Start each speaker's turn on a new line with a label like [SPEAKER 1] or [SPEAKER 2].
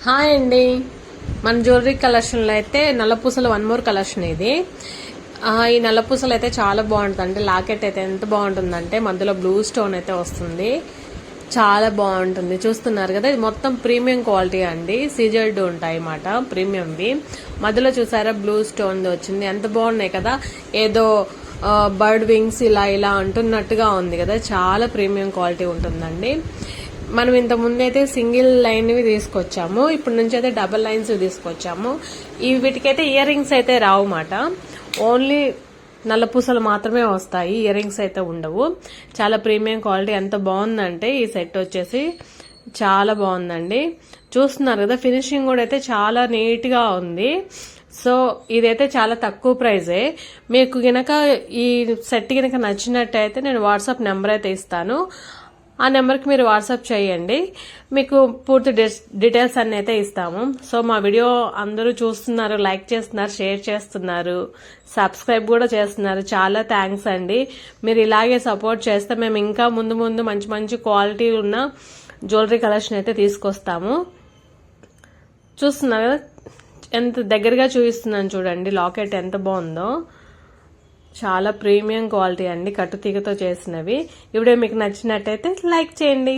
[SPEAKER 1] Hi అండి. మన jewellery కలెక్షన్లో అయితే నల్లపూసలు వన్ మోర్ కలెక్షన్ ఇది. ఈ నల్లపూసలు అయితే చాలా బాగుంటుంది. లాకెట్ అయితే ఎంత బాగుంటుందంటే మధ్యలో బ్లూ స్టోన్ అయితే వస్తుంది, చాలా బాగుంటుంది. చూస్తున్నారు కదా, ఇది మొత్తం ప్రీమియం క్వాలిటీ అండి. సీజర్డ్ ఉంటాయి అన్నమాట, ప్రీమియంవి. మధ్యలో చూసారా బ్లూ స్టోన్ వచ్చింది, ఎంత బాగున్నాయి కదా. ఏదో బర్డ్ వింగ్స్ ఇలా ఇలా అంటున్నట్టుగా ఉంది కదా. చాలా ప్రీమియం క్వాలిటీ ఉంటుందండి. మనం ఇంత ముందు అయితే సింగిల్ లైన్వి తీసుకొచ్చాము, ఇప్పుడు నుంచి అయితే డబల్ లైన్స్ తీసుకొచ్చాము. వీటికైతే ఇయర్ రింగ్స్ అయితే రావు మాట, ఓన్లీ నల్లపూసలు మాత్రమే వస్తాయి, ఇయర్ రింగ్స్ అయితే ఉండవు. చాలా ప్రీమియం క్వాలిటీ. ఎంత బాగుందంటే ఈ సెట్ వచ్చేసి చాలా బాగుందండి. చూస్తున్నారు కదా, ఫినిషింగ్ కూడా అయితే చాలా నీట్ గా ఉంది. సో ఇదైతే చాలా తక్కువ ప్రైజే. మీకు గనక ఈ సెట్ గనక నచ్చినట్టయితే నేను వాట్సాప్ నెంబర్ అయితే ఇస్తాను, ఆ నెంబర్కి మీరు వాట్సాప్ చేయండి, మీకు పూర్తి డీటెయిల్స్ అన్ని అయితే ఇస్తాము. సో మా వీడియో అందరూ చూస్తున్నారు, లైక్ చేస్తున్నారు, షేర్ చేస్తున్నారు, సబ్స్క్రైబ్ కూడా చేస్తున్నారు. చాలా థ్యాంక్స్ అండి. మీరు ఇలాగే సపోర్ట్ చేస్తే మేము ఇంకా ముందు ముందు మంచి మంచి క్వాలిటీ ఉన్న జ్యువెలరీ కలెక్షన్ అయితే తీసుకొస్తాము. చూస్తున్నారు కదా, ఎంత దగ్గరగా చూపిస్తున్నాను చూడండి. లాకెట్ ఎంత బాగుందో, చాలా ప్రీమియం క్వాలిటీ అండి, కట్టుతీగతో చేసినవి. ఈ వీడియో మీకు నచ్చినట్టయితే లైక్ చేయండి.